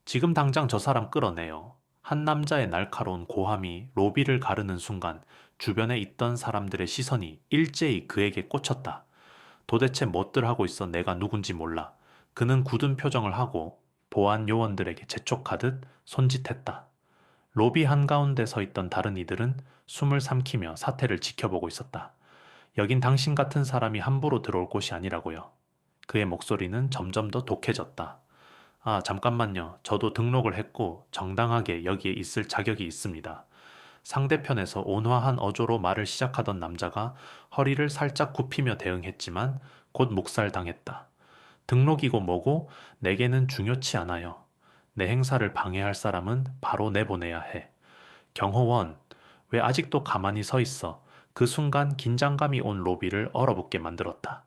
지금 당장 저 사람 끌어내요. 한 남자의 날카로운 고함이 로비를 가르는 순간 주변에 있던 사람들의 시선이 일제히 그에게 꽂혔다. 도대체 뭣들 하고 있어 내가 누군지 몰라. 그는 굳은 표정을 하고 보안 요원들에게 재촉하듯 손짓했다. 로비 한가운데 서 있던 다른 이들은 숨을 삼키며 사태를 지켜보고 있었다. 여긴 당신 같은 사람이 함부로 들어올 곳이 아니라고요. 그의 목소리는 점점 더 독해졌다. 아, 잠깐만요. 저도 등록을 했고 정당하게 여기에 있을 자격이 있습니다. 상대편에서 온화한 어조로 말을 시작하던 남자가 허리를 살짝 굽히며 대응했지만 곧 묵살당했다. 등록이고 뭐고 내게는 중요치 않아요. 내 행사를 방해할 사람은 바로 내보내야 해. 경호원, 왜 아직도 가만히 서 있어? 그 순간 긴장감이 온 로비를 얼어붙게 만들었다.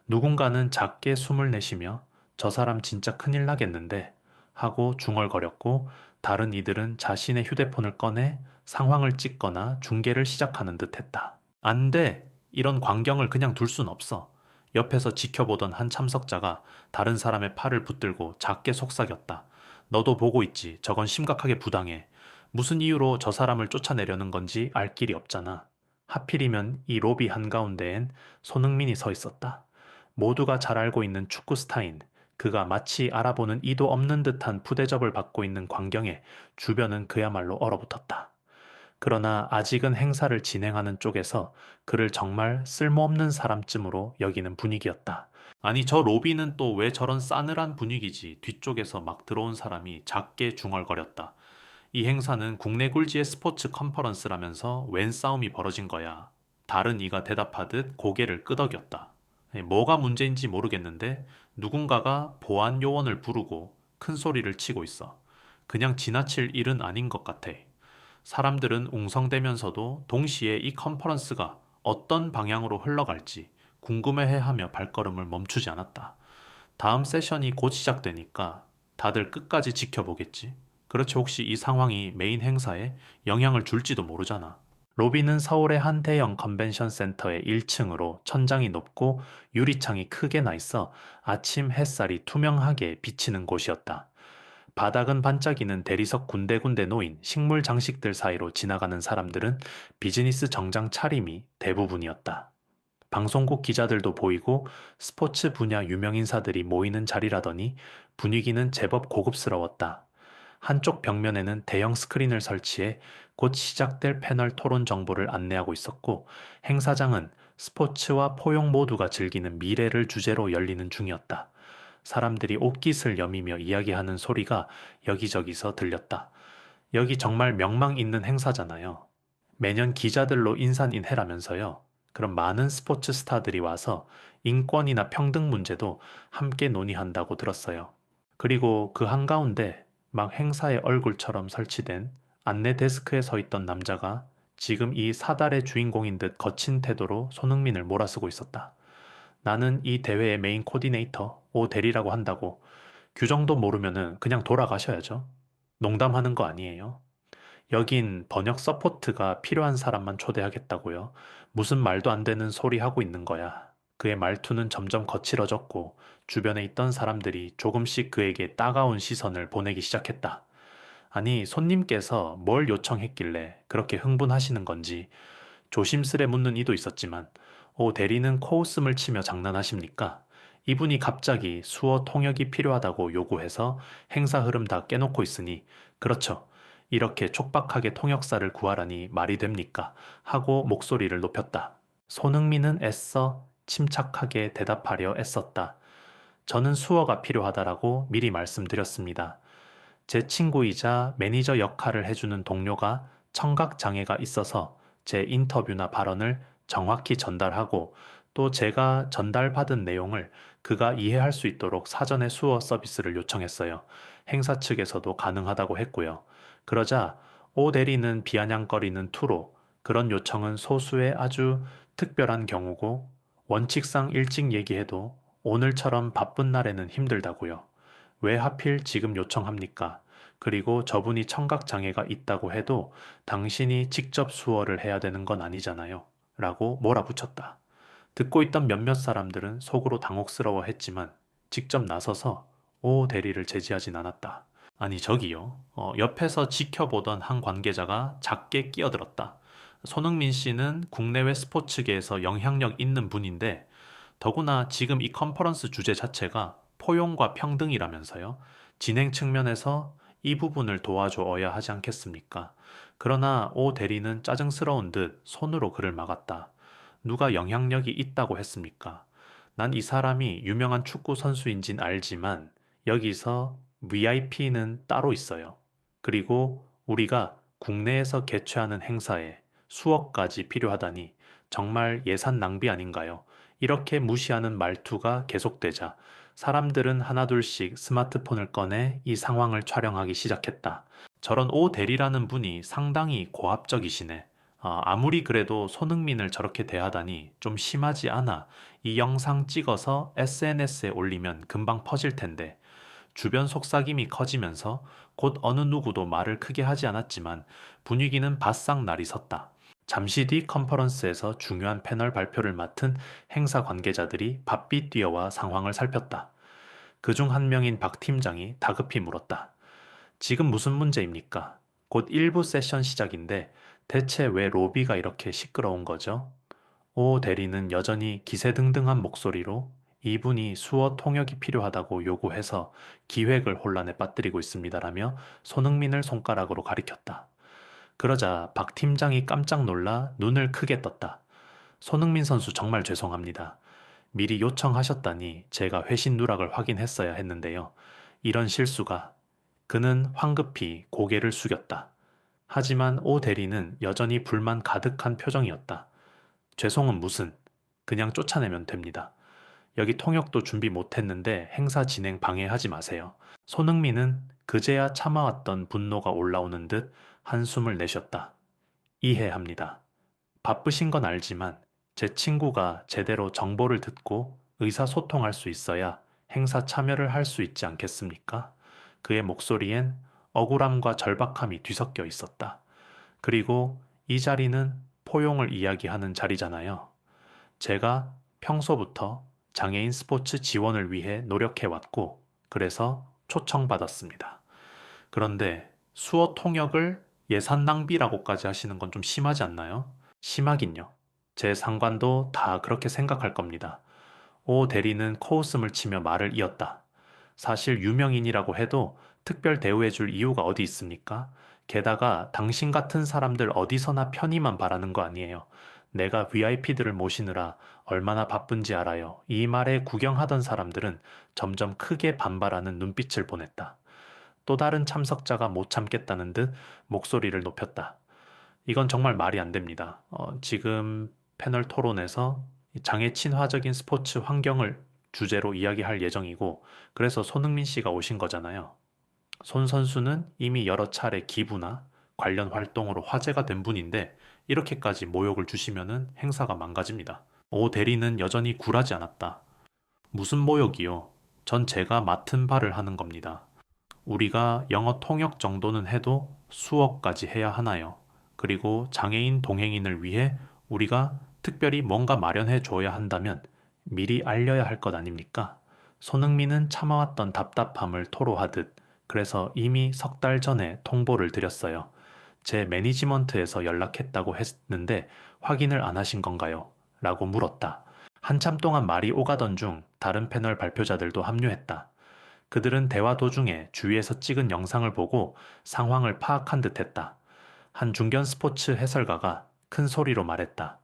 누군가는 작게 숨을 내쉬며 저 사람 진짜 큰일 나겠는데 하고 중얼거렸고 다른 이들은 자신의 휴대폰을 꺼내 상황을 찍거나 중계를 시작하는 듯 했다. 안 돼! 이런 광경을 그냥 둘 순 없어. 옆에서 지켜보던 한 참석자가 다른 사람의 팔을 붙들고 작게 속삭였다. 너도 보고 있지. 저건 심각하게 부당해. 무슨 이유로 저 사람을 쫓아내려는 건지 알 길이 없잖아. 하필이면 이 로비 한가운데엔 손흥민이 서 있었다. 모두가 잘 알고 있는 축구 스타인. 그가 마치 알아보는 이도 없는 듯한 푸대접을 받고 있는 광경에 주변은 그야말로 얼어붙었다. 그러나 아직은 행사를 진행하는 쪽에서 그를 정말 쓸모없는 사람쯤으로 여기는 분위기였다. 아니, 저 로비는 또 왜 저런 싸늘한 분위기지? 뒤쪽에서 막 들어온 사람이 작게 중얼거렸다. 이 행사는 국내 굴지의 스포츠 컨퍼런스라면서 웬 싸움이 벌어진 거야. 다른 이가 대답하듯 고개를 끄덕였다. 뭐가 문제인지 모르겠는데 누군가가 보안 요원을 부르고 큰 소리를 치고 있어. 그냥 지나칠 일은 아닌 것 같아. 사람들은 웅성대면서도 동시에 이 컨퍼런스가 어떤 방향으로 흘러갈지 궁금해하며 발걸음을 멈추지 않았다. 다음 세션이 곧 시작되니까 다들 끝까지 지켜보겠지. 그렇지 혹시 이 상황이 메인 행사에 영향을 줄지도 모르잖아. 로비는 서울의 한 대형 컨벤션 센터의 1층으로 천장이 높고 유리창이 크게 나 있어 아침 햇살이 투명하게 비치는 곳이었다. 바닥은 반짝이는 대리석 군데군데 놓인 식물 장식들 사이로 지나가는 사람들은 비즈니스 정장 차림이 대부분이었다. 방송국 기자들도 보이고 스포츠 분야 유명인사들이 모이는 자리라더니 분위기는 제법 고급스러웠다. 한쪽 벽면에는 대형 스크린을 설치해 곧 시작될 패널 토론 정보를 안내하고 있었고 행사장은 스포츠와 포용 모두가 즐기는 미래를 주제로 열리는 중이었다. 사람들이 옷깃을 여미며 이야기하는 소리가 여기저기서 들렸다. 여기 정말 명망 있는 행사잖아요. 매년 기자들로 인산인해라면서요. 그럼 많은 스포츠 스타들이 와서 인권이나 평등 문제도 함께 논의한다고 들었어요. 그리고 그 한가운데 막 행사의 얼굴처럼 설치된 안내 데스크에 서 있던 남자가 지금 이 사달의 주인공인 듯 거친 태도로 손흥민을 몰아쓰고 있었다. 나는 이 대회의 메인 코디네이터 오 대리라고 한다고. 규정도 모르면은 그냥 돌아가셔야죠. 농담하는 거 아니에요. 여긴 번역 서포트가 필요한 사람만 초대하겠다고요. 무슨 말도 안 되는 소리 하고 있는 거야. 그의 말투는 점점 거칠어졌고 주변에 있던 사람들이 조금씩 그에게 따가운 시선을 보내기 시작했다. 아니, 손님께서 뭘 요청했길래 그렇게 흥분하시는 건지 조심스레 묻는 이도 있었지만 오 대리는 코웃음을 치며 장난하십니까? 이분이 갑자기 수어 통역이 필요하다고 요구해서 행사 흐름 다 깨놓고 있으니 그렇죠. 이렇게 촉박하게 통역사를 구하라니 말이 됩니까? 하고 목소리를 높였다. 손흥민은 애써 침착하게 대답하려 애썼다. 저는 수어가 필요하다라고 미리 말씀드렸습니다. 제 친구이자 매니저 역할을 해주는 동료가 청각 장애가 있어서 제 인터뷰나 발언을 정확히 전달하고 또 제가 전달받은 내용을 그가 이해할 수 있도록 사전에 수어 서비스를 요청했어요. 행사 측에서도 가능하다고 했고요. 그러자 오 대리는 비아냥거리는 투로 그런 요청은 소수의 아주 특별한 경우고 원칙상 일찍 얘기해도 오늘처럼 바쁜 날에는 힘들다고요. 왜 하필 지금 요청합니까? 그리고 저분이 청각장애가 있다고 해도 당신이 직접 수어를 해야 되는 건 아니잖아요. 라고 몰아붙였다. 듣고 있던 몇몇 사람들은 속으로 당혹스러워 했지만 직접 나서서 오 대리를 제지하진 않았다. 아니 저기요. 옆에서 지켜보던 한 관계자가 작게 끼어들었다. 손흥민 씨는 국내외 스포츠계에서 영향력 있는 분인데 더구나 지금 이 컨퍼런스 주제 자체가 포용과 평등이라면서요. 진행 측면에서 이 부분을 도와줘야 하지 않겠습니까? 그러나 오 대리는 짜증스러운 듯 손으로 그를 막았다. 누가 영향력이 있다고 했습니까? 난 이 사람이 유명한 축구 선수인진 알지만 여기서 VIP는 따로 있어요. 그리고 우리가 국내에서 개최하는 행사에 수억까지 필요하다니 정말 예산 낭비 아닌가요? 이렇게 무시하는 말투가 계속되자 사람들은 하나둘씩 스마트폰을 꺼내 이 상황을 촬영하기 시작했다. 저런 오 대리라는 분이 상당히 고압적이시네. 아무리 그래도 손흥민을 저렇게 대하다니 좀 심하지 않아. 이 영상 찍어서 SNS에 올리면 금방 퍼질 텐데. 주변 속삭임이 커지면서 곧 어느 누구도 말을 크게 하지 않았지만 분위기는 바싹 날이 섰다. 잠시 뒤 컨퍼런스에서 중요한 패널 발표를 맡은 행사 관계자들이 바삐 뛰어와 상황을 살폈다. 그중 한 명인 박 팀장이 다급히 물었다. 지금 무슨 문제입니까? 곧 1부 세션 시작인데 대체 왜 로비가 이렇게 시끄러운 거죠? 오 대리는 여전히 기세등등한 목소리로 이분이 수어 통역이 필요하다고 요구해서 기획을 혼란에 빠뜨리고 있습니다라며 손흥민을 손가락으로 가리켰다. 그러자 박 팀장이 깜짝 놀라 눈을 크게 떴다. 손흥민 선수 정말 죄송합니다. 미리 요청하셨다니 제가 회신 누락을 확인했어야 했는데요. 이런 실수가. 그는 황급히 고개를 숙였다. 하지만 오 대리는 여전히 불만 가득한 표정이었다. 죄송은 무슨. 그냥 쫓아내면 됩니다. 여기 통역도 준비 못했는데 행사 진행 방해하지 마세요. 손흥민은 그제야 참아왔던 분노가 올라오는 듯 한숨을 내쉬었다. 이해합니다. 바쁘신 건 알지만 제 친구가 제대로 정보를 듣고 의사소통할 수 있어야 행사 참여를 할 수 있지 않겠습니까? 그의 목소리엔 억울함과 절박함이 뒤섞여 있었다. 그리고 이 자리는 포용을 이야기하는 자리잖아요. 제가 평소부터 장애인 스포츠 지원을 위해 노력해왔고, 그래서 초청받았습니다. 그런데 수어 통역을 예산 낭비라고까지 하시는 건 좀 심하지 않나요? 심하긴요. 제 상관도 다 그렇게 생각할 겁니다. 오 대리는 코웃음을 치며 말을 이었다. 사실 유명인이라고 해도 특별 대우해줄 이유가 어디 있습니까? 게다가 당신 같은 사람들 어디서나 편의만 바라는 거 아니에요. 내가 VIP들을 모시느라 얼마나 바쁜지 알아요. 이 말에 구경하던 사람들은 점점 크게 반발하는 눈빛을 보냈다. 또 다른 참석자가 못 참겠다는 듯 목소리를 높였다. 이건 정말 말이 안 됩니다. 지금 패널 토론에서 장애 친화적인 스포츠 환경을 주제로 이야기할 예정이고, 그래서 손흥민 씨가 오신 거잖아요. 손 선수는 이미 여러 차례 기부나 관련 활동으로 화제가 된 분인데, 이렇게까지 모욕을 주시면은 행사가 망가집니다. 오 대리는 여전히 굴하지 않았다. 무슨 모욕이요? 전 제가 맡은 바를 하는 겁니다. 우리가 영어 통역 정도는 해도 수어까지 해야 하나요? 그리고 장애인 동행인을 위해 우리가 특별히 뭔가 마련해 줘야 한다면 미리 알려야 할 것 아닙니까? 손흥민은 참아왔던 답답함을 토로하듯 그래서 이미 석 달 전에 통보를 드렸어요. 제 매니지먼트에서 연락했다고 했는데 확인을 안 하신 건가요? 라고 물었다. 한참 동안 말이 오가던 중 다른 패널 발표자들도 합류했다. 그들은 대화 도중에 주위에서 찍은 영상을 보고 상황을 파악한 듯 했다. 한 중견 스포츠 해설가가 큰 소리로 말했다.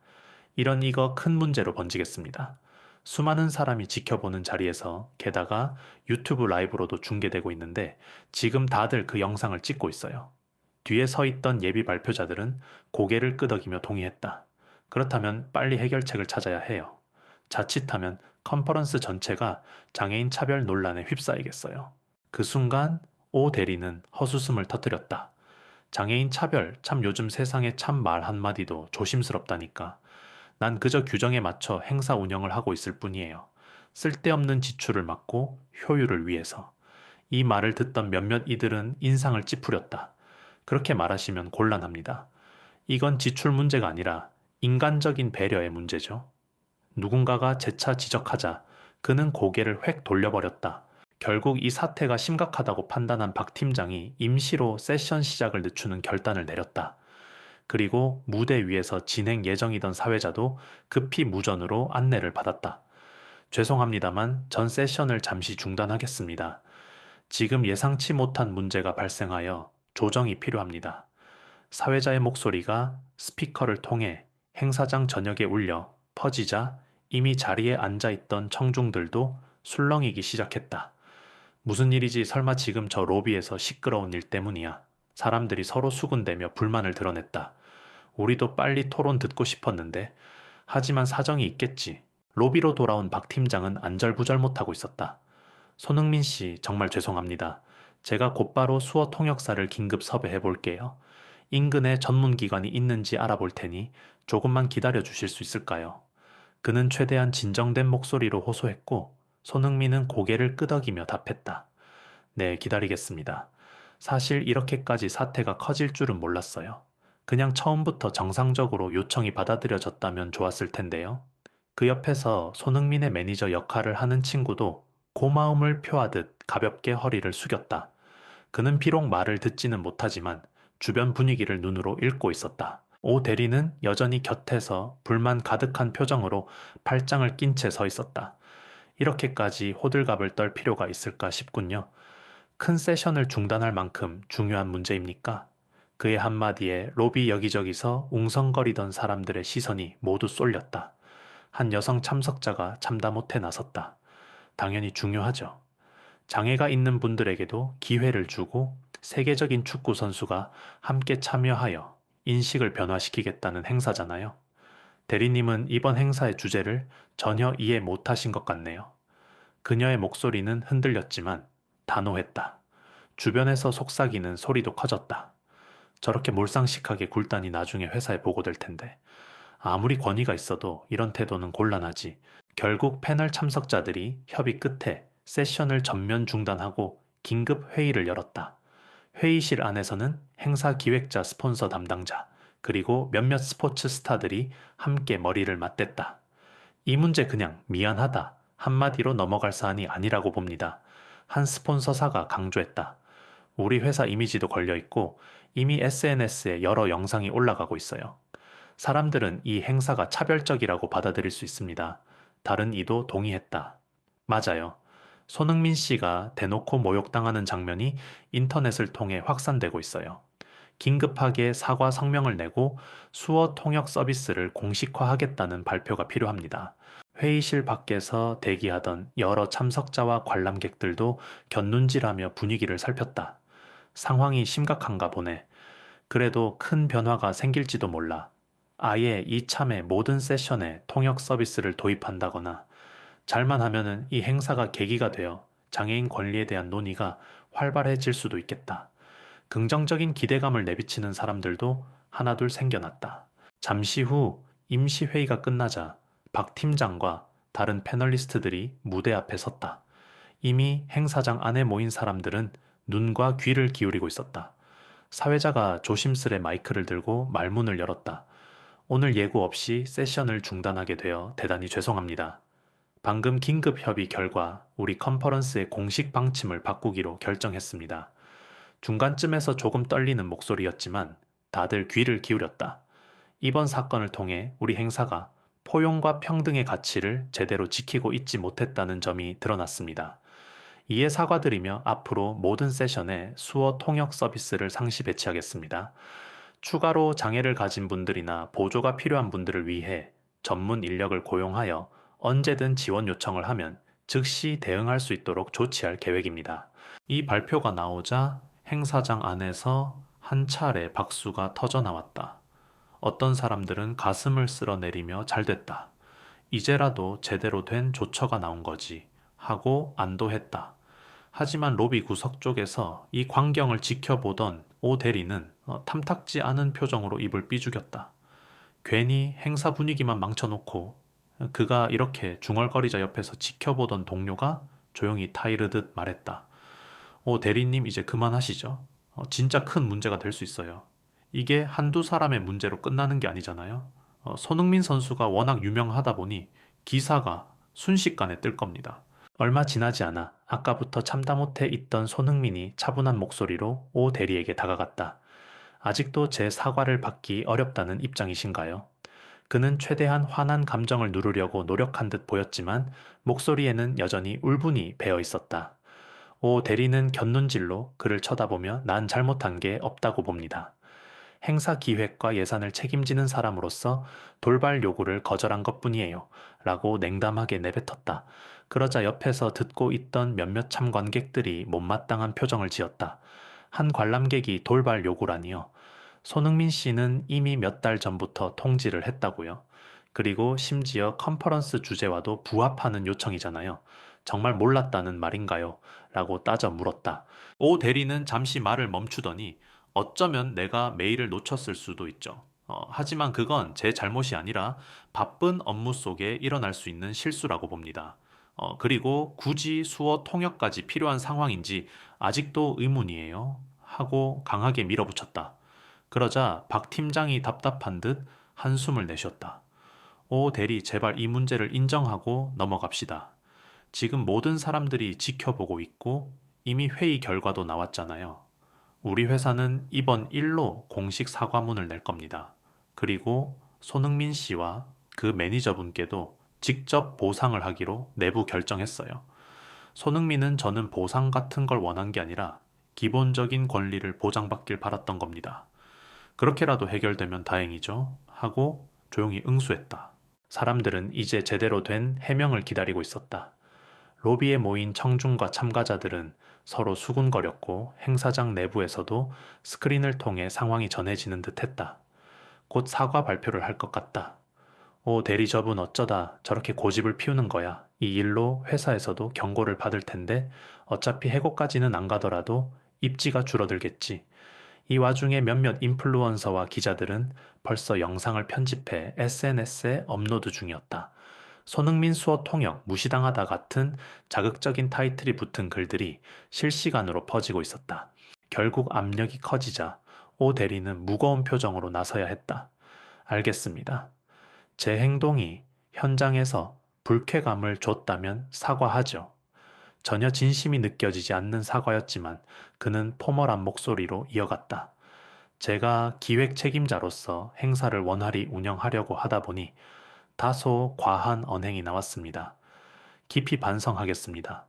이거 큰 문제로 번지겠습니다. 수많은 사람이 지켜보는 자리에서 게다가 유튜브 라이브로도 중계되고 있는데 지금 다들 그 영상을 찍고 있어요. 뒤에 서 있던 예비 발표자들은 고개를 끄덕이며 동의했다. 그렇다면 빨리 해결책을 찾아야 해요. 자칫하면 컨퍼런스 전체가 장애인 차별 논란에 휩싸이겠어요. 그 순간 오 대리는 헛웃음을 터뜨렸다. 장애인 차별 참 요즘 세상에 참 말 한마디도 조심스럽다니까. 난 그저 규정에 맞춰 행사 운영을 하고 있을 뿐이에요. 쓸데없는 지출을 막고 효율을 위해서. 이 말을 듣던 몇몇 이들은 인상을 찌푸렸다. 그렇게 말하시면 곤란합니다. 이건 지출 문제가 아니라 인간적인 배려의 문제죠. 누군가가 재차 지적하자 그는 고개를 획 돌려버렸다. 결국 이 사태가 심각하다고 판단한 박 팀장이 임시로 세션 시작을 늦추는 결단을 내렸다. 그리고 무대 위에서 진행 예정이던 사회자도 급히 무전으로 안내를 받았다. 죄송합니다만 전 세션을 잠시 중단하겠습니다. 지금 예상치 못한 문제가 발생하여 조정이 필요합니다. 사회자의 목소리가 스피커를 통해 행사장 전역에 울려 퍼지자 이미 자리에 앉아 있던 청중들도 술렁이기 시작했다. 무슨 일이지 설마 지금 저 로비에서 시끄러운 일 때문이야. 사람들이 서로 수군대며 불만을 드러냈다. 우리도 빨리 토론 듣고 싶었는데 하지만 사정이 있겠지. 로비로 돌아온 박 팀장은 안절부절 못하고 있었다. 손흥민 씨, 정말 죄송합니다. 제가 곧바로 수어 통역사를 긴급 섭외해 볼게요. 인근에 전문기관이 있는지 알아볼 테니 조금만 기다려 주실 수 있을까요? 그는 최대한 진정된 목소리로 호소했고 손흥민은 고개를 끄덕이며 답했다. 네, 기다리겠습니다. 사실 이렇게까지 사태가 커질 줄은 몰랐어요. 그냥 처음부터 정상적으로 요청이 받아들여졌다면 좋았을 텐데요. 그 옆에서 손흥민의 매니저 역할을 하는 친구도 고마움을 표하듯 가볍게 허리를 숙였다. 그는 비록 말을 듣지는 못하지만 주변 분위기를 눈으로 읽고 있었다. 오 대리는 여전히 곁에서 불만 가득한 표정으로 팔짱을 낀 채 서 있었다. 이렇게까지 호들갑을 떨 필요가 있을까 싶군요. 큰 세션을 중단할 만큼 중요한 문제입니까? 그의 한마디에 로비 여기저기서 웅성거리던 사람들의 시선이 모두 쏠렸다. 한 여성 참석자가 참다 못해 나섰다. 당연히 중요하죠. 장애가 있는 분들에게도 기회를 주고 세계적인 축구 선수가 함께 참여하여 인식을 변화시키겠다는 행사잖아요. 대리님은 이번 행사의 주제를 전혀 이해 못하신 것 같네요. 그녀의 목소리는 흔들렸지만 단호했다. 주변에서 속삭이는 소리도 커졌다. 저렇게 몰상식하게 굴다니 나중에 회사에 보고될 텐데. 아무리 권위가 있어도 이런 태도는 곤란하지. 결국 패널 참석자들이 협의 끝에 세션을 전면 중단하고 긴급 회의를 열었다. 회의실 안에서는 행사 기획자 스폰서 담당자, 그리고 몇몇 스포츠 스타들이 함께 머리를 맞댔다. 이 문제 그냥 미안하다 한마디로 넘어갈 사안이 아니라고 봅니다. 한 스폰서사가 강조했다. 우리 회사 이미지도 걸려 있고 이미 SNS에 여러 영상이 올라가고 있어요. 사람들은 이 행사가 차별적이라고 받아들일 수 있습니다. 다른 이도 동의했다. 맞아요. 손흥민 씨가 대놓고 모욕당하는 장면이 인터넷을 통해 확산되고 있어요. 긴급하게 사과 성명을 내고 수어 통역 서비스를 공식화하겠다는 발표가 필요합니다. 회의실 밖에서 대기하던 여러 참석자와 관람객들도 곁눈질하며 분위기를 살폈다. 상황이 심각한가 보네. 그래도 큰 변화가 생길지도 몰라. 아예 이참에 모든 세션에 통역 서비스를 도입한다거나 잘만 하면은 이 행사가 계기가 되어 장애인 권리에 대한 논의가 활발해질 수도 있겠다. 긍정적인 기대감을 내비치는 사람들도 하나둘 생겨났다. 잠시 후 임시회의가 끝나자 박 팀장과 다른 패널리스트들이 무대 앞에 섰다. 이미 행사장 안에 모인 사람들은 눈과 귀를 기울이고 있었다. 사회자가 조심스레 마이크를 들고 말문을 열었다. 오늘 예고 없이 세션을 중단하게 되어 대단히 죄송합니다. 방금 긴급 협의 결과 우리 컨퍼런스의 공식 방침을 바꾸기로 결정했습니다. 중간쯤에서 조금 떨리는 목소리였지만 다들 귀를 기울였다. 이번 사건을 통해 우리 행사가 포용과 평등의 가치를 제대로 지키고 있지 못했다는 점이 드러났습니다. 이에 사과드리며 앞으로 모든 세션에 수어 통역 서비스를 상시 배치하겠습니다. 추가로 장애를 가진 분들이나 보조가 필요한 분들을 위해 전문 인력을 고용하여 언제든 지원 요청을 하면 즉시 대응할 수 있도록 조치할 계획입니다. 이 발표가 나오자 행사장 안에서 한 차례 박수가 터져 나왔다. 어떤 사람들은 가슴을 쓸어내리며 잘 됐다. 이제라도 제대로 된 조처가 나온 거지 하고 안도했다. 하지만 로비 구석 쪽에서 이 광경을 지켜보던 오 대리는 탐탁지 않은 표정으로 입을 삐죽였다. 괜히 행사 분위기만 망쳐놓고 그가 이렇게 중얼거리자 옆에서 지켜보던 동료가 조용히 타이르듯 말했다. 오 대리님 이제 그만하시죠. 진짜 큰 문제가 될 수 있어요. 이게 한두 사람의 문제로 끝나는 게 아니잖아요. 손흥민 선수가 워낙 유명하다 보니 기사가 순식간에 뜰 겁니다. 얼마 지나지 않아 아까부터 참다 못해 있던 손흥민이 차분한 목소리로 오 대리에게 다가갔다. 아직도 제 사과를 받기 어렵다는 입장이신가요? 그는 최대한 화난 감정을 누르려고 노력한 듯 보였지만 목소리에는 여전히 울분이 배어 있었다. 오 대리는 곁눈질로 그를 쳐다보며 난 잘못한 게 없다고 봅니다. 행사 기획과 예산을 책임지는 사람으로서 돌발 요구를 거절한 것뿐이에요. 라고 냉담하게 내뱉었다. 그러자 옆에서 듣고 있던 몇몇 참관객들이 못마땅한 표정을 지었다. 한 관람객이 돌발 요구라니요. 손흥민 씨는 이미 몇 달 전부터 통지를 했다고요. 그리고 심지어 컨퍼런스 주제와도 부합하는 요청이잖아요. 정말 몰랐다는 말인가요? 라고 따져 물었다. 오 대리는 잠시 말을 멈추더니 어쩌면 내가 메일을 놓쳤을 수도 있죠. 하지만 그건 제 잘못이 아니라 바쁜 업무 속에 일어날 수 있는 실수라고 봅니다. 그리고 굳이 수어 통역까지 필요한 상황인지 아직도 의문이에요. 하고 강하게 밀어붙였다. 그러자 박 팀장이 답답한 듯 한숨을 내쉬었다. 오 대리, 제발 이 문제를 인정하고 넘어갑시다. 지금 모든 사람들이 지켜보고 있고 이미 회의 결과도 나왔잖아요. 우리 회사는 이번 일로 공식 사과문을 낼 겁니다. 그리고 손흥민 씨와 그 매니저분께도 직접 보상을 하기로 내부 결정했어요. 손흥민은 저는 보상 같은 걸 원한 게 아니라 기본적인 권리를 보장받길 바랐던 겁니다. 그렇게라도 해결되면 다행이죠. 하고 조용히 응수했다. 사람들은 이제 제대로 된 해명을 기다리고 있었다. 로비에 모인 청중과 참가자들은 서로 수군거렸고 행사장 내부에서도 스크린을 통해 상황이 전해지는 듯 했다. 곧 사과 발표를 할 것 같다. 오, 대리접은 어쩌다 저렇게 고집을 피우는 거야. 이 일로 회사에서도 경고를 받을 텐데 어차피 해고까지는 안 가더라도 입지가 줄어들겠지. 이 와중에 몇몇 인플루언서와 기자들은 벌써 영상을 편집해 SNS에 업로드 중이었다. 손흥민 수어 통역 무시당하다 같은 자극적인 타이틀이 붙은 글들이 실시간으로 퍼지고 있었다. 결국 압력이 커지자 오 대리는 무거운 표정으로 나서야 했다. 알겠습니다. 제 행동이 현장에서 불쾌감을 줬다면 사과하죠. 전혀 진심이 느껴지지 않는 사과였지만 그는 포멀한 목소리로 이어갔다. 제가 기획 책임자로서 행사를 원활히 운영하려고 하다 보니 다소 과한 언행이 나왔습니다. 깊이 반성하겠습니다.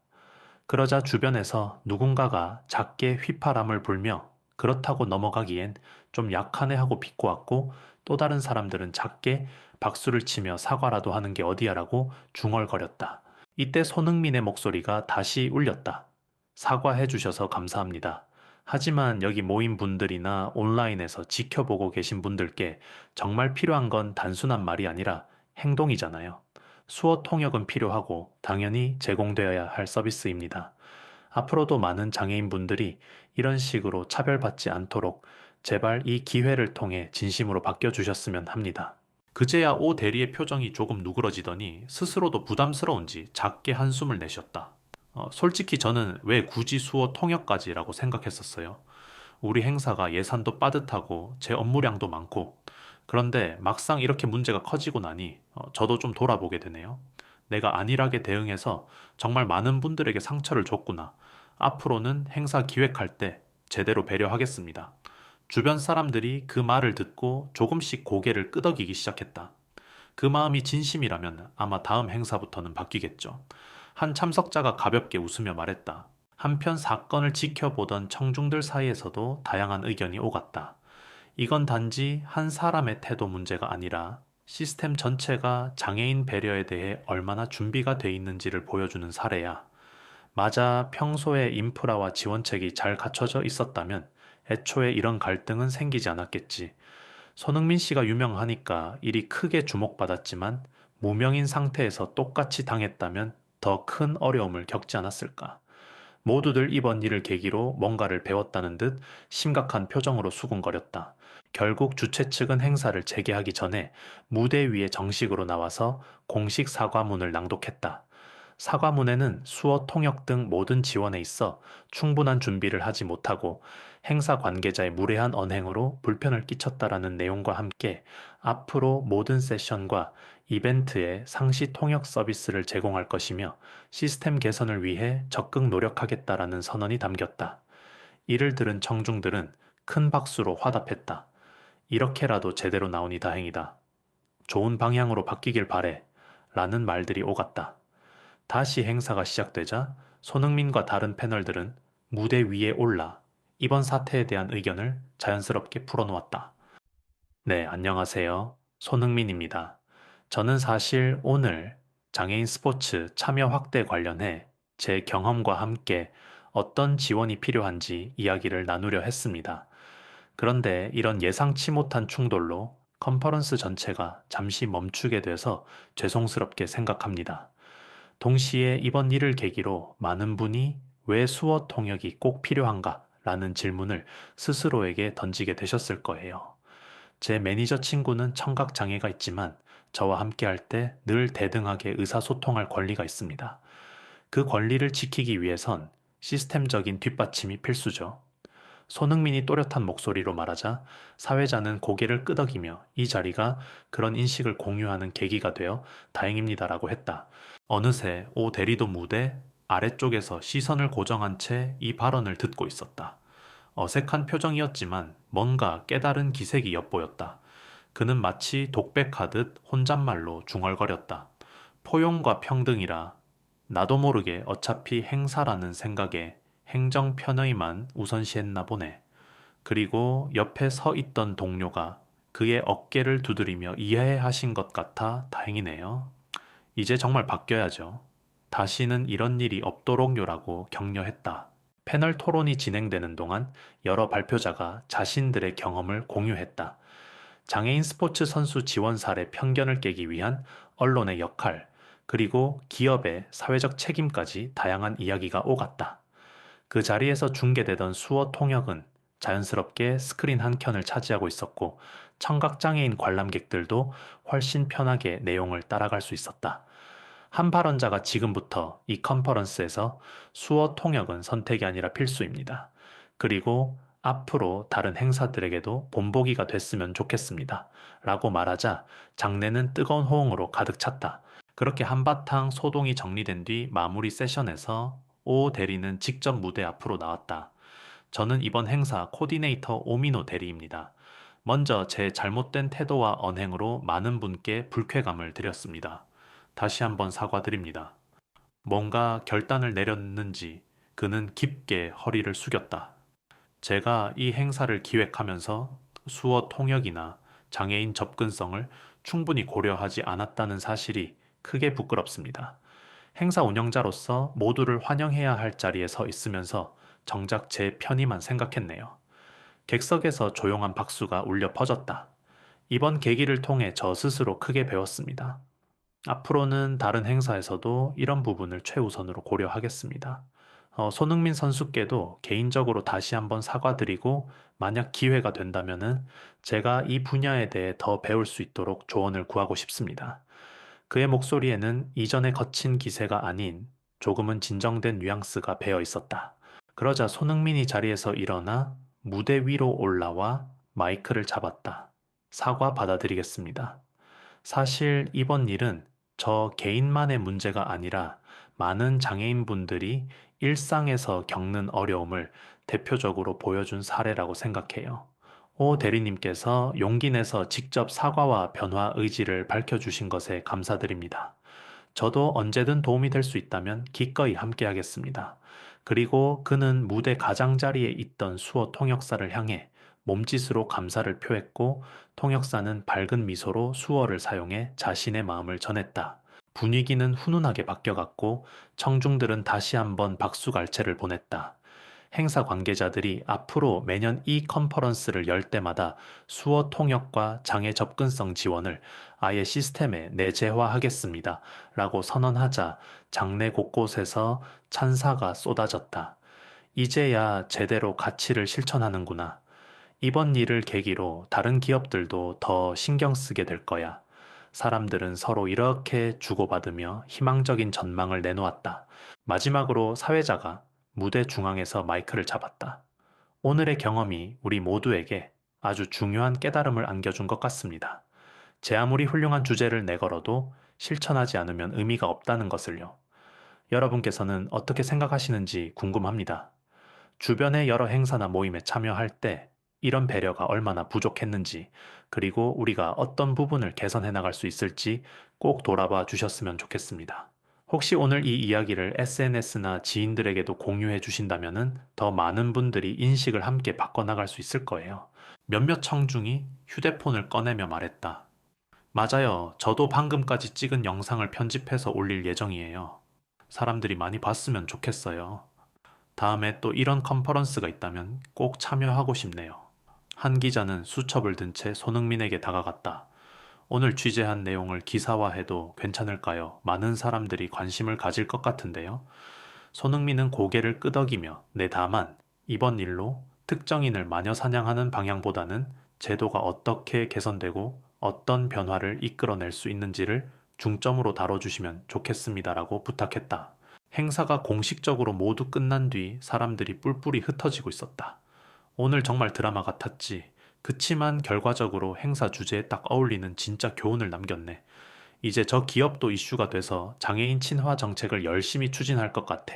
그러자 주변에서 누군가가 작게 휘파람을 불며 그렇다고 넘어가기엔 좀 약하네 하고 비꼬았고 또 다른 사람들은 작게 박수를 치며 사과라도 하는 게 어디야라고 중얼거렸다. 이때 손흥민의 목소리가 다시 울렸다. 사과해 주셔서 감사합니다. 하지만 여기 모인 분들이나 온라인에서 지켜보고 계신 분들께 정말 필요한 건 단순한 말이 아니라 행동이잖아요. 수어 통역은 필요하고 당연히 제공되어야 할 서비스입니다. 앞으로도 많은 장애인분들이 이런 식으로 차별받지 않도록 제발 이 기회를 통해 진심으로 바뀌어주셨으면 합니다. 그제야 오 대리의 표정이 조금 누그러지더니 스스로도 부담스러운지 작게 한숨을 내쉬었다. 솔직히 저는 왜 굳이 수어 통역까지라고 생각했었어요. 우리 행사가 예산도 빠듯하고 제 업무량도 많고 그런데 막상 이렇게 문제가 커지고 나니 저도 좀 돌아보게 되네요. 내가 안일하게 대응해서 정말 많은 분들에게 상처를 줬구나. 앞으로는 행사 기획할 때 제대로 배려하겠습니다. 주변 사람들이 그 말을 듣고 조금씩 고개를 끄덕이기 시작했다. 그 마음이 진심이라면 아마 다음 행사부터는 바뀌겠죠. 한 참석자가 가볍게 웃으며 말했다. 한편 사건을 지켜보던 청중들 사이에서도 다양한 의견이 오갔다. 이건 단지 한 사람의 태도 문제가 아니라 시스템 전체가 장애인 배려에 대해 얼마나 준비가 돼 있는지를 보여주는 사례야. 맞아, 평소에 인프라와 지원책이 잘 갖춰져 있었다면 애초에 이런 갈등은 생기지 않았겠지. 손흥민 씨가 유명하니까 일이 크게 주목받았지만 무명인 상태에서 똑같이 당했다면 더 큰 어려움을 겪지 않았을까. 모두들 이번 일을 계기로 뭔가를 배웠다는 듯 심각한 표정으로 수군거렸다. 결국 주최 측은 행사를 재개하기 전에 무대 위에 정식으로 나와서 공식 사과문을 낭독했다. 사과문에는 수어 통역 등 모든 지원에 있어 충분한 준비를 하지 못하고 행사 관계자의 무례한 언행으로 불편을 끼쳤다라는 내용과 함께 앞으로 모든 세션과 이벤트에 상시 통역 서비스를 제공할 것이며 시스템 개선을 위해 적극 노력하겠다라는 선언이 담겼다. 이를 들은 청중들은 큰 박수로 화답했다. 이렇게라도 제대로 나오니 다행이다. 좋은 방향으로 바뀌길 바래. 라는 말들이 오갔다. 다시 행사가 시작되자 손흥민과 다른 패널들은 무대 위에 올라 이번 사태에 대한 의견을 자연스럽게 풀어놓았다. 네, 안녕하세요. 손흥민입니다. 저는 사실 오늘 장애인 스포츠 참여 확대 관련해 제 경험과 함께 어떤 지원이 필요한지 이야기를 나누려 했습니다. 그런데 이런 예상치 못한 충돌로 컨퍼런스 전체가 잠시 멈추게 돼서 죄송스럽게 생각합니다. 동시에 이번 일을 계기로 많은 분이 왜 수어 통역이 꼭 필요한가? 라는 질문을 스스로에게 던지게 되셨을 거예요. 제 매니저 친구는 청각 장애가 있지만 저와 함께 할 때 늘 대등하게 의사소통할 권리가 있습니다. 그 권리를 지키기 위해선 시스템적인 뒷받침이 필수죠. 손흥민이 또렷한 목소리로 말하자 사회자는 고개를 끄덕이며 이 자리가 그런 인식을 공유하는 계기가 되어 다행입니다라고 했다. 어느새 오 대리도 무대 아래쪽에서 시선을 고정한 채 이 발언을 듣고 있었다. 어색한 표정이었지만 뭔가 깨달은 기색이 엿보였다. 그는 마치 독백하듯 혼잣말로 중얼거렸다. 포용과 평등이라 나도 모르게 어차피 행사라는 생각에 행정 편의만 우선시했나 보네. 그리고 옆에 서 있던 동료가 그의 어깨를 두드리며 이해하신 것 같아 다행이네요. 이제 정말 바뀌어야죠. 다시는 이런 일이 없도록요라고 격려했다. 패널 토론이 진행되는 동안 여러 발표자가 자신들의 경험을 공유했다. 장애인 스포츠 선수 지원 사례 편견을 깨기 위한 언론의 역할, 그리고 기업의 사회적 책임까지 다양한 이야기가 오갔다. 그 자리에서 중계되던 수어 통역은 자연스럽게 스크린 한 켠을 차지하고 있었고 청각장애인 관람객들도 훨씬 편하게 내용을 따라갈 수 있었다. 한 발언자가 지금부터 이 컨퍼런스에서 수어 통역은 선택이 아니라 필수입니다. 그리고 앞으로 다른 행사들에게도 본보기가 됐으면 좋겠습니다. 라고 말하자 장내는 뜨거운 호응으로 가득 찼다. 그렇게 한바탕 소동이 정리된 뒤 마무리 세션에서 오 대리는 직접 무대 앞으로 나왔다. 저는 이번 행사 코디네이터 오미노 대리입니다. 먼저 제 잘못된 태도와 언행으로 많은 분께 불쾌감을 드렸습니다. 다시 한번 사과드립니다. 뭔가 결단을 내렸는지 그는 깊게 허리를 숙였다. 제가 이 행사를 기획하면서 수어 통역이나 장애인 접근성을 충분히 고려하지 않았다는 사실이 크게 부끄럽습니다. 행사 운영자로서 모두를 환영해야 할 자리에 서 있으면서 정작 제 편의만 생각했네요. 객석에서 조용한 박수가 울려 퍼졌다. 이번 계기를 통해 저 스스로 크게 배웠습니다. 앞으로는 다른 행사에서도 이런 부분을 최우선으로 고려하겠습니다. 손흥민 선수께도 개인적으로 다시 한번 사과드리고 만약 기회가 된다면은 제가 이 분야에 대해 더 배울 수 있도록 조언을 구하고 싶습니다. 그의 목소리에는 이전에 거친 기세가 아닌 조금은 진정된 뉘앙스가 배어 있었다. 그러자 손흥민이 자리에서 일어나 무대 위로 올라와 마이크를 잡았다. 사과 받아들이겠습니다. 사실 이번 일은 저 개인만의 문제가 아니라 많은 장애인분들이 일상에서 겪는 어려움을 대표적으로 보여준 사례라고 생각해요. 오 대리님께서 용기 내서 직접 사과와 변화 의지를 밝혀주신 것에 감사드립니다. 저도 언제든 도움이 될 수 있다면 기꺼이 함께하겠습니다. 그리고 그는 무대 가장자리에 있던 수어 통역사를 향해 몸짓으로 감사를 표했고 통역사는 밝은 미소로 수어를 사용해 자신의 마음을 전했다. 분위기는 훈훈하게 바뀌어갔고 청중들은 다시 한번 박수갈채를 보냈다. 행사 관계자들이 앞으로 매년 이 컨퍼런스를 열 때마다 수어 통역과 장애 접근성 지원을 아예 시스템에 내재화하겠습니다. 라고 선언하자 장내 곳곳에서 찬사가 쏟아졌다. 이제야 제대로 가치를 실천하는구나. 이번 일을 계기로 다른 기업들도 더 신경 쓰게 될 거야. 사람들은 서로 이렇게 주고받으며 희망적인 전망을 내놓았다. 마지막으로 사회자가 무대 중앙에서 마이크를 잡았다. 오늘의 경험이 우리 모두에게 아주 중요한 깨달음을 안겨준 것 같습니다. 제 아무리 훌륭한 주제를 내걸어도 실천하지 않으면 의미가 없다는 것을요. 여러분께서는 어떻게 생각하시는지 궁금합니다. 주변의 여러 행사나 모임에 참여할 때 이런 배려가 얼마나 부족했는지, 그리고 우리가 어떤 부분을 개선해 나갈 수 있을지 꼭 돌아봐 주셨으면 좋겠습니다. 혹시 오늘 이 이야기를 SNS나 지인들에게도 공유해 주신다면 더 많은 분들이 인식을 함께 바꿔나갈 수 있을 거예요. 몇몇 청중이 휴대폰을 꺼내며 말했다. 맞아요. 저도 방금까지 찍은 영상을 편집해서 올릴 예정이에요. 사람들이 많이 봤으면 좋겠어요. 다음에 또 이런 컨퍼런스가 있다면 꼭 참여하고 싶네요. 한 기자는 수첩을 든 채 손흥민에게 다가갔다. 오늘 취재한 내용을 기사화해도 괜찮을까요? 많은 사람들이 관심을 가질 것 같은데요. 손흥민은 고개를 끄덕이며 네, 다만 이번 일로 특정인을 마녀 사냥하는 방향보다는 제도가 어떻게 개선되고 어떤 변화를 이끌어낼 수 있는지를 중점으로 다뤄주시면 좋겠습니다라고 부탁했다. 행사가 공식적으로 모두 끝난 뒤 사람들이 뿔뿔이 흩어지고 있었다. 오늘 정말 드라마 같았지. 그치만 결과적으로 행사 주제에 딱 어울리는 진짜 교훈을 남겼네. 이제 저 기업도 이슈가 돼서 장애인 친화 정책을 열심히 추진할 것 같아.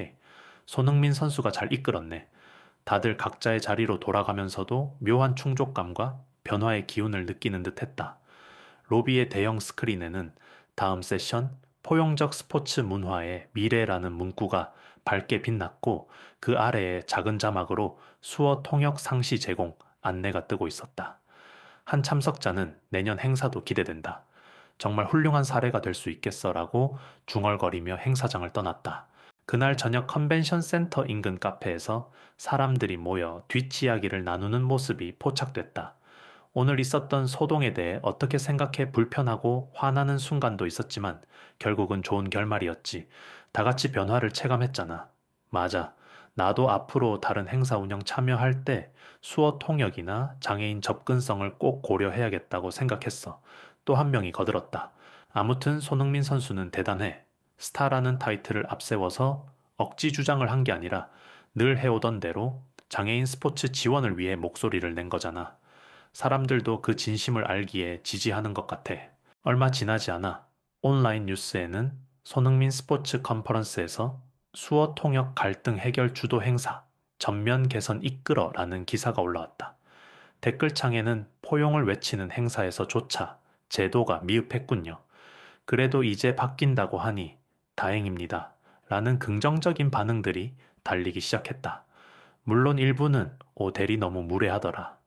손흥민 선수가 잘 이끌었네. 다들 각자의 자리로 돌아가면서도 묘한 충족감과 변화의 기운을 느끼는 듯 했다. 로비의 대형 스크린에는 다음 세션 포용적 스포츠 문화의 미래라는 문구가 밝게 빛났고 그 아래에 작은 자막으로 수어 통역 상시 제공 안내가 뜨고 있었다. 한 참석자는 내년 행사도 기대된다. 정말 훌륭한 사례가 될 수 있겠어라고 중얼거리며 행사장을 떠났다. 그날 저녁 컨벤션 센터 인근 카페에서 사람들이 모여 뒷이야기를 나누는 모습이 포착됐다. 오늘 있었던 소동에 대해 어떻게 생각해 불편하고 화나는 순간도 있었지만 결국은 좋은 결말이었지. 다 같이 변화를 체감했잖아. 맞아. 나도 앞으로 다른 행사 운영 참여할 때 수어 통역이나 장애인 접근성을 꼭 고려해야겠다고 생각했어. 또 한 명이 거들었다. 아무튼 손흥민 선수는 대단해. 스타라는 타이틀을 앞세워서 억지 주장을 한 게 아니라 늘 해오던 대로 장애인 스포츠 지원을 위해 목소리를 낸 거잖아. 사람들도 그 진심을 알기에 지지하는 것 같아. 얼마 지나지 않아 온라인 뉴스에는 손흥민 스포츠 컨퍼런스에서 수어 통역 갈등 해결 주도 행사, 전면 개선 이끌어라는 기사가 올라왔다. 댓글창에는 포용을 외치는 행사에서조차 제도가 미흡했군요. 그래도 이제 바뀐다고 하니 다행입니다. 라는 긍정적인 반응들이 달리기 시작했다. 물론 일부는 오 대리 너무 무례하더라.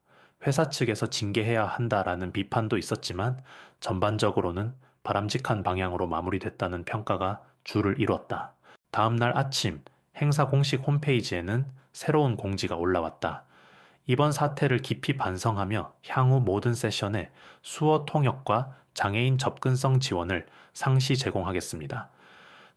회사 측에서 징계해야 한다라는 비판도 있었지만 전반적으로는 바람직한 방향으로 마무리됐다는 평가가 줄을 이뤘다. 다음 날 아침 행사 공식 홈페이지에는 새로운 공지가 올라왔다. 이번 사태를 깊이 반성하며 향후 모든 세션에 수어 통역과 장애인 접근성 지원을 상시 제공하겠습니다.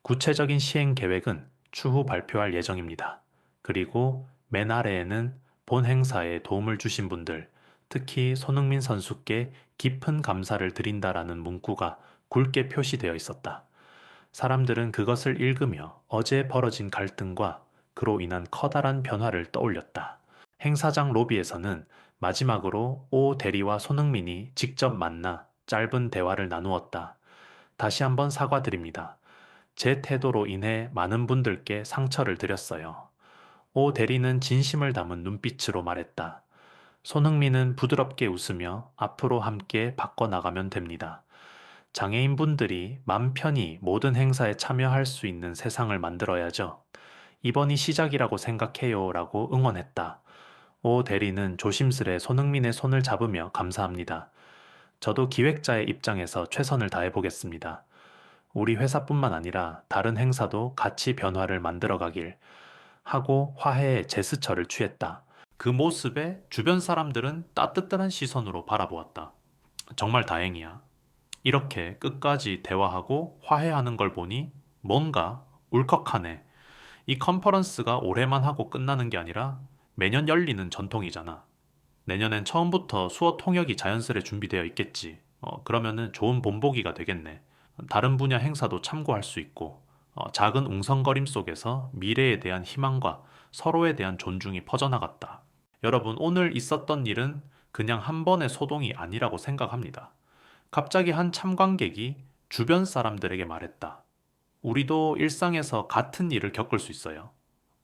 구체적인 시행 계획은 추후 발표할 예정입니다. 그리고 맨 아래에는 본 행사에 도움을 주신 분들, 특히 손흥민 선수께 깊은 감사를 드린다라는 문구가 굵게 표시되어 있었다. 사람들은 그것을 읽으며 어제 벌어진 갈등과 그로 인한 커다란 변화를 떠올렸다. 행사장 로비에서는 마지막으로 오 대리와 손흥민이 직접 만나 짧은 대화를 나누었다. 다시 한번 사과드립니다. 제 태도로 인해 많은 분들께 상처를 드렸어요. 오 대리는 진심을 담은 눈빛으로 말했다. 손흥민은 부드럽게 웃으며 앞으로 함께 바꿔나가면 됩니다. 장애인분들이 맘 편히 모든 행사에 참여할 수 있는 세상을 만들어야죠. 이번이 시작이라고 생각해요 라고 응원했다. 오 대리는 조심스레 손흥민의 손을 잡으며 감사합니다. 저도 기획자의 입장에서 최선을 다해 보겠습니다. 우리 회사뿐만 아니라 다른 행사도 같이 변화를 만들어 가길 하고 화해의 제스처를 취했다. 그 모습에 주변 사람들은 따뜻한 시선으로 바라보았다. 정말 다행이야. 이렇게 끝까지 대화하고 화해하는 걸 보니 뭔가 울컥하네. 이 컨퍼런스가 올해만 하고 끝나는 게 아니라 매년 열리는 전통이잖아. 내년엔 처음부터 수어 통역이 자연스레 준비되어 있겠지. 그러면은 좋은 본보기가 되겠네. 다른 분야 행사도 참고할 수 있고, 작은 웅성거림 속에서 미래에 대한 희망과 서로에 대한 존중이 퍼져나갔다. 여러분, 오늘 있었던 일은 그냥 한 번의 소동이 아니라고 생각합니다. 갑자기 한 참관객이 주변 사람들에게 말했다. 우리도 일상에서 같은 일을 겪을 수 있어요.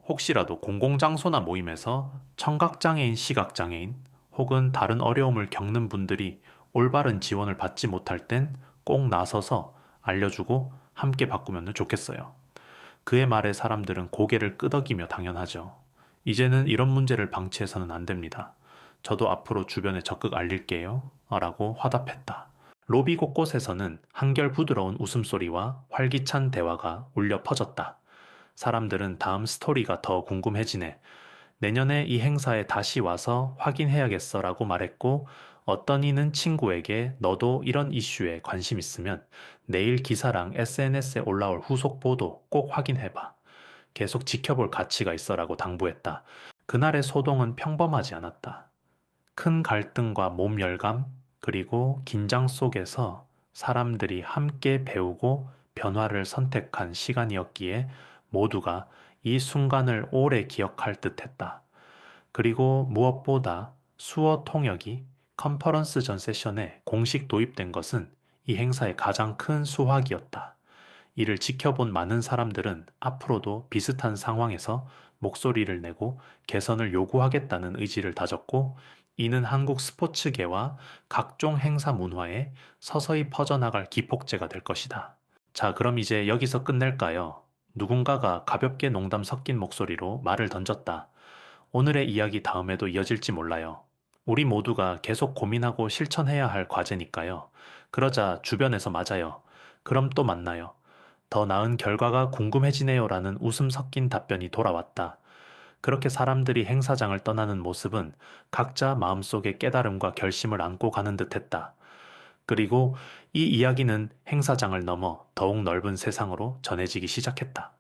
혹시라도 공공장소나 모임에서 청각장애인, 시각장애인 혹은 다른 어려움을 겪는 분들이 올바른 지원을 받지 못할 땐 꼭 나서서 알려주고 함께 바꾸면 좋겠어요. 그의 말에 사람들은 고개를 끄덕이며 당연하죠. 이제는 이런 문제를 방치해서는 안 됩니다. 저도 앞으로 주변에 적극 알릴게요. 라고 화답했다. 로비 곳곳에서는 한결 부드러운 웃음소리와 활기찬 대화가 울려 퍼졌다. 사람들은 다음 스토리가 더 궁금해지네. 내년에 이 행사에 다시 와서 확인해야겠어 라고 말했고, 어떤 이는 친구에게 너도 이런 이슈에 관심 있으면 내일 기사랑 SNS에 올라올 후속 보도 꼭 확인해봐. 계속 지켜볼 가치가 있어 라고 당부했다. 그날의 소동은 평범하지 않았다. 큰 갈등과 몸열감, 그리고 긴장 속에서 사람들이 함께 배우고 변화를 선택한 시간이었기에 모두가 이 순간을 오래 기억할 듯 했다. 그리고 무엇보다 수어 통역이 컨퍼런스 전 세션에 공식 도입된 것은 이 행사의 가장 큰 수확이었다. 이를 지켜본 많은 사람들은 앞으로도 비슷한 상황에서 목소리를 내고 개선을 요구하겠다는 의지를 다졌고, 이는 한국 스포츠계와 각종 행사 문화에 서서히 퍼져나갈 기폭제가 될 것이다. 자, 그럼 이제 여기서 끝낼까요? 누군가가 가볍게 농담 섞인 목소리로 말을 던졌다. 오늘의 이야기 다음에도 이어질지 몰라요. 우리 모두가 계속 고민하고 실천해야 할 과제니까요. 그러자 주변에서 맞아요. 그럼 또 만나요. 더 나은 결과가 궁금해지네요 라는 웃음 섞인 답변이 돌아왔다. 그렇게 사람들이 행사장을 떠나는 모습은 각자 마음속의 깨달음과 결심을 안고 가는 듯 했다. 그리고 이 이야기는 행사장을 넘어 더욱 넓은 세상으로 전해지기 시작했다.